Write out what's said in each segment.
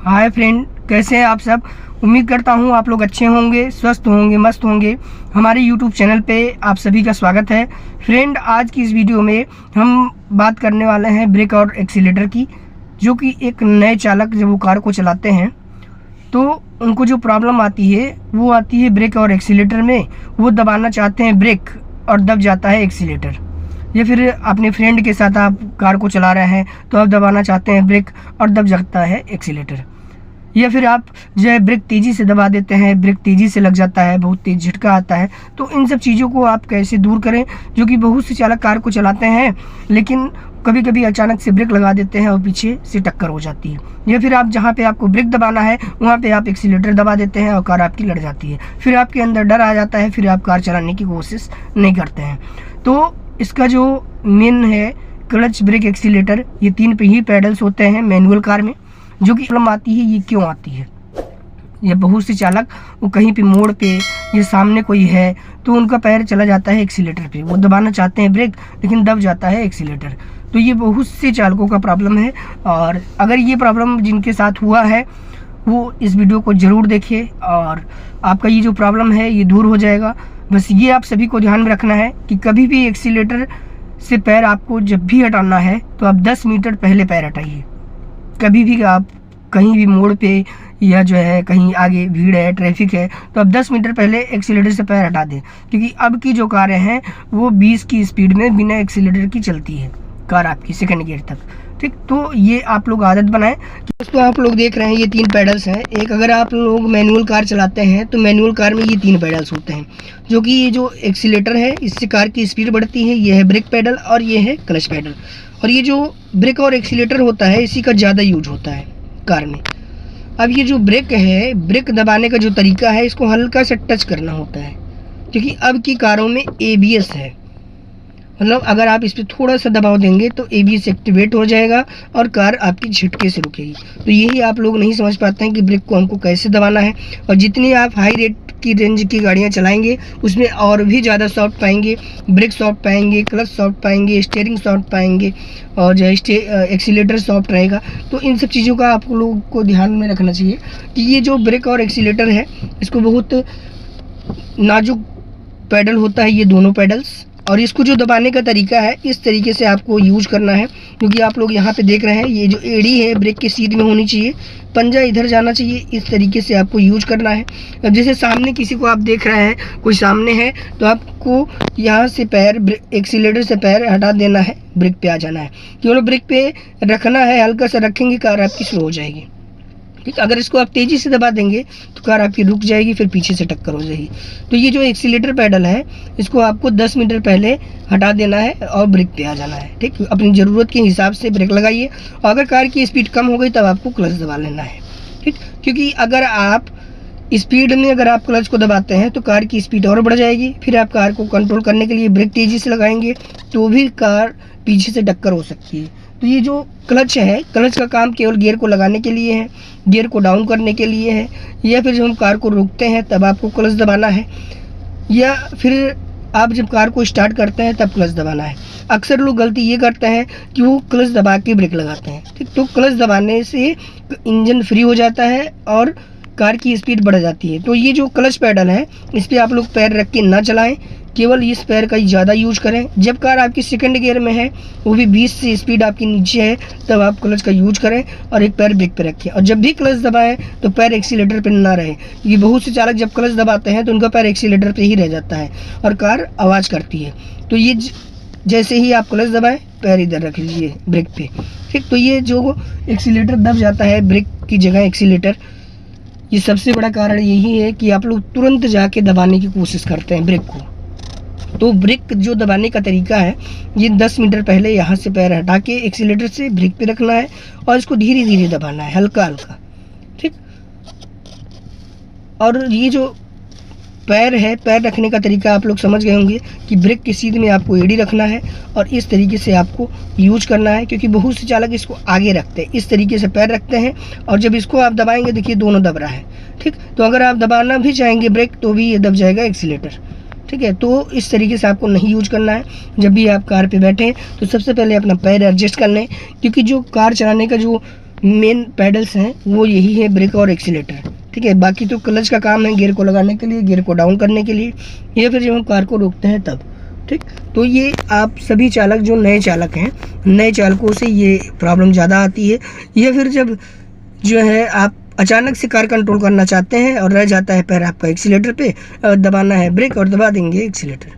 Hi friend, कैसे हैं आप सब। उम्मीद करता हूँ आप लोग अच्छे होंगे, स्वस्थ होंगे, मस्त होंगे। हमारे यूट्यूब चैनल पे आप सभी का स्वागत है। फ्रेंड, आज की इस वीडियो में हम बात करने वाले हैं ब्रेक और एक्सीलेटर की, जो कि एक नए चालक जब वो कार को चलाते हैं तो उनको जो प्रॉब्लम आती है वो आती है ब्रेक और एक्सीलेटर में। वो दबाना चाहते हैं ब्रेक और दब जाता है एक्सीलेटर। या फिर अपने फ्रेंड के साथ आप कार को चला रहे हैं तो आप दबाना चाहते हैं ब्रेक और दब जाता है एक्सीलेटर। या फिर आप जो है ब्रेक तेज़ी से दबा देते हैं, ब्रेक तेज़ी से लग जाता है, बहुत तेज़ झटका आता है। तो इन सब चीज़ों को आप कैसे दूर करें, जो कि बहुत से चालक कार को चलाते हैं लेकिन कभी कभी अचानक से ब्रेक लगा देते हैं और पीछे से टक्कर हो जाती है। या फिर आप जहाँ पे आपको ब्रेक दबाना है वहाँ पे आप एक्सीलेटर दबा देते हैं और कार आपकी लड़ जाती है। फिर आपके अंदर डर आ जाता है, फिर आप कार चलाने की कोशिश नहीं करते हैं। तो इसका जो मेन है क्लच, ब्रेक, एक्सीलेटर, ये तीन पे ही पैडल्स होते हैं मैनुअल कार में। जो कि प्रॉब्लम आती है, ये क्यों आती है? ये बहुत से चालक वो कहीं पे मोड़ पे या सामने कोई है तो उनका पैर चला जाता है एक्सीलेटर पे, वो दबाना चाहते हैं ब्रेक लेकिन दब जाता है एक्सीलेटर। तो ये बहुत से चालकों का प्रॉब्लम है। और अगर ये प्रॉब्लम जिनके साथ हुआ है वो इस वीडियो को ज़रूर देखें और आपका ये जो प्रॉब्लम है ये दूर हो जाएगा। बस ये आप सभी को ध्यान में रखना है कि कभी भी एक्सीलेटर से पैर आपको जब भी हटाना है तो आप 10 मीटर पहले पैर हटाइए। कभी भी आप कहीं भी मोड़ पे या जो है कहीं आगे भीड़ है, ट्रैफिक है, तो आप 10 मीटर पहले एक्सीलेटर से पैर हटा दें। क्योंकि अब की जो कारें हैं वो 20 की स्पीड में बिना एक्सीलेटर की चलती है कार आपकी सेकंड गियर तक। ठीक, तो ये आप लोग आदत बनाएं। दोस्तों, आप लोग देख रहे हैं ये तीन पैडल्स हैं। एक अगर आप लोग मैनुअल कार चलाते हैं तो मैनुअल कार में ये तीन पैडल्स होते हैं, जो कि ये जो एक्सीलेटर है इससे कार की स्पीड बढ़ती है। ये है ब्रेक पैडल और ये है क्लच पैडल। और ये जो ब्रेक और एक्सीलेटर होता है इसी का ज़्यादा यूज होता है कार में। अब ये जो ब्रेक है, ब्रेक दबाने का जो तरीका है, इसको हल्का सा टच करना होता है। क्योंकि अब की कारों में ABS है, मतलब अगर आप इस पर थोड़ा सा दबाव देंगे तो ABS एक्टिवेट हो जाएगा और कार आपकी झटके से रुकेगी। तो यही आप लोग नहीं समझ पाते हैं कि ब्रेक को हमको कैसे दबाना है। और जितनी आप हाई रेट की रेंज की गाड़ियां चलाएंगे उसमें और भी ज़्यादा सॉफ्ट पाएंगे, ब्रेक सॉफ्ट पाएंगे, क्लच सॉफ्ट पाएंगे, स्टीयरिंग सॉफ्ट पाएंगे और जो है एक्सीलेटर सॉफ्ट रहेगा। तो इन सब चीज़ों का आप लोगों को ध्यान में रखना चाहिए कि ये जो ब्रेक और एक्सीलेटर है इसको बहुत नाजुक पैडल होता है, ये दोनों पैडल्स। और इसको जो दबाने का तरीका है इस तरीके से आपको यूज करना है। क्योंकि आप लोग यहाँ पे देख रहे हैं ये जो एड़ी है ब्रेक की सीध में होनी चाहिए, पंजा इधर जाना चाहिए, इस तरीके से आपको यूज करना है। अब जैसे सामने किसी को आप देख रहे हैं, कोई सामने है, तो आपको यहाँ से पैर एक्सीलेटर से पैर हटा देना है, ब्रेक पे आ जाना है। केवल ब्रेक पे रखना है, हल्का सा रखेंगे कार आपकी स्लो हो जाएगी। ठीक, अगर इसको आप तेज़ी से दबा देंगे तो कार आपकी रुक जाएगी, फिर पीछे से टक्कर हो जाएगी। तो ये जो एक्सीलेटर पैडल है इसको आपको 10 मीटर पहले हटा देना है और ब्रेक पे आ जाना है। ठीक, अपनी ज़रूरत के हिसाब से ब्रेक लगाइए। और अगर कार की स्पीड कम हो गई तब आपको क्लच दबा लेना है। ठीक, क्योंकि अगर आप स्पीड में अगर आप क्लच को दबाते हैं तो कार की स्पीड और बढ़ जाएगी। फिर आप कार को कंट्रोल करने के लिए ब्रेक तेज़ी से लगाएंगे तो भी कार पीछे से टक्कर हो सकती है। तो ये जो क्लच है, क्लच का काम केवल गियर को लगाने के लिए है, गियर को डाउन करने के लिए है। या फिर जब हम कार को रोकते हैं तब आपको क्लच दबाना है, या फिर आप जब कार को स्टार्ट करते हैं तब क्लच दबाना है। अक्सर लोग गलती ये करते हैं कि वो क्लच दबा के ब्रेक लगाते हैं। ठीक, तो क्लच दबाने से इंजन फ्री हो जाता है और कार की स्पीड बढ़ जाती है। तो ये जो क्लच पैडल है इस पर आप लोग पैर रख के ना चलाएं, केवल इस पैर का ही ज़्यादा यूज करें। जब कार आपकी सेकंड गियर में है, वो भी 20 से स्पीड आपकी नीचे है, तब आप क्लच का यूज करें और एक पैर ब्रेक पे रखें। और जब भी क्लच दबाएं तो पैर एक्सीलेटर पे ना रहे। ये बहुत से चालक जब क्लच दबाते हैं तो उनका पैर एक्सीलेटर पे ही रह जाता है और कार आवाज़ करती है। तो ये जैसे ही आप क्लच दबाएं पैर इधर रख लीजिए ब्रेक पे। ठीक, तो ये जो एक्सीलेटर दब जाता है ब्रेक की जगह एक्सीलेटर, ये सबसे बड़ा कारण यही है कि आप लोग तुरंत जाके दबाने की कोशिश करते हैं ब्रेक को। तो ब्रेक जो दबाने का तरीका है ये 10 मीटर पहले यहाँ से पैर हटा के एक्सीलेटर से ब्रेक पे रखना है और इसको धीरे धीरे दबाना है, हल्का हल्का। ठीक, और ये जो पैर है, पैर रखने का तरीका आप लोग समझ गए होंगे कि ब्रेक की सीध में आपको एड़ी रखना है और इस तरीके से आपको यूज करना है। क्योंकि बहुत से चालक इसको आगे रखते हैं, इस तरीके से पैर रखते हैं और जब इसको आप दबाएंगे देखिए दोनों दब रहा है। ठीक, तो अगर आप दबाना भी चाहेंगे ब्रेक तो भी ये दब जाएगा एक्सीलेटर। ठीक है, तो इस तरीके से आपको नहीं यूज करना है। जब भी आप कार पे बैठें तो सबसे पहले अपना पैर एडजस्ट कर लें, क्योंकि जो कार चलाने का जो मेन पैडल्स हैं वो यही है, ब्रेक और एक्सीलेटर। ठीक है, बाकी तो क्लच का काम है गियर को लगाने के लिए, गियर को डाउन करने के लिए, या फिर जब हम कार को रोकते हैं तब। ठीक, तो ये आप सभी चालक जो नए चालक हैं, नए चालकों से ये प्रॉब्लम ज़्यादा आती है। या फिर जब जो है आप अचानक से कार कंट्रोल करना चाहते हैं और रह जाता है पैर आपका एक्सीलेटर पे, दबाना है ब्रेक और दबा देंगे एक्सीलेटर,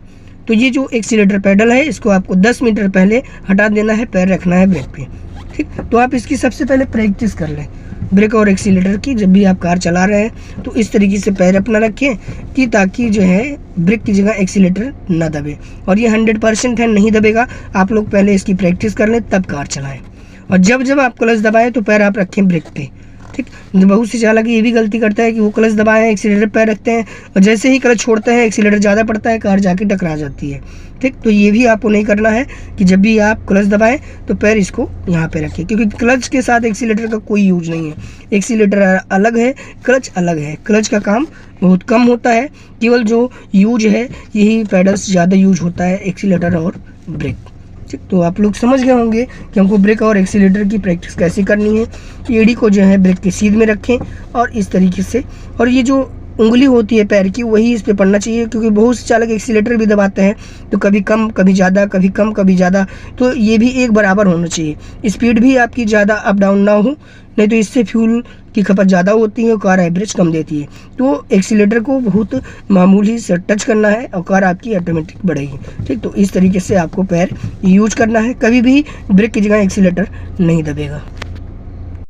तो ये जो एक्सीलेटर पैडल है इसको आपको 10 मीटर पहले हटा देना है, पैर रखना है ब्रेक पे। ठीक, तो आप इसकी सबसे पहले प्रैक्टिस कर लें ब्रेक और एक्सीलेटर की। जब भी आप कार चला रहे हैं तो इस तरीके से पैर अपना रखें कि ताकि जो है ब्रेक की जगह एक्सीलेटर ना दबे, और ये 100% है, नहीं दबेगा। आप लोग पहले इसकी प्रैक्टिस कर लें तब कार चलाएं, और जब जब आप क्लच दबाएं तो पैर आप रखें ब्रेक पे। ठीक, बहुत से चालक ये भी गलती करता है कि वो क्लच दबाएं एक्सीलेटर पैर रखते हैं, और जैसे ही क्लच छोड़ते हैं एक्सीलेटर ज़्यादा पड़ता है, कार जाके टकरा जाती है। ठीक, तो ये भी आपको नहीं करना है कि जब भी आप क्लच दबाएं तो पैर इसको यहाँ पे रखें, क्योंकि क्लच के साथ एक्सीलेटर का कोई यूज नहीं है। एक्सीलेटर अलग है, क्लच अलग है। क्लच का काम बहुत कम होता है, केवल जो यूज है यही पैडल्स ज़्यादा यूज होता है, एक्सीलेटर और ब्रेक। ठीक, तो आप लोग समझ गए होंगे कि हमको ब्रेक और एक्सीलेटर की प्रैक्टिस कैसे करनी है। एड़ी को जो है ब्रेक के सीध में रखें और इस तरीके से, और ये जो उंगली होती है पैर की वही इस पे पड़ना चाहिए, क्योंकि बहुत से चालक एक्सीलेटर भी दबाते हैं तो कभी कम कभी ज़्यादा, कभी कम कभी ज़्यादा, तो ये भी एक बराबर होना चाहिए। स्पीड भी आपकी ज़्यादा अप डाउन ना हो, नहीं तो इससे फ्यूल की खपत ज़्यादा होती है और कार एवरेज कम देती है। तो एक्सीलेटर को बहुत मामूली से टच करना है और कार आपकी ऑटोमेटिक बढ़ेगी। ठीक, तो इस तरीके से आपको पैर यूज करना है, कभी भी ब्रेक की जगह एक्सीलेटर नहीं दबेगा।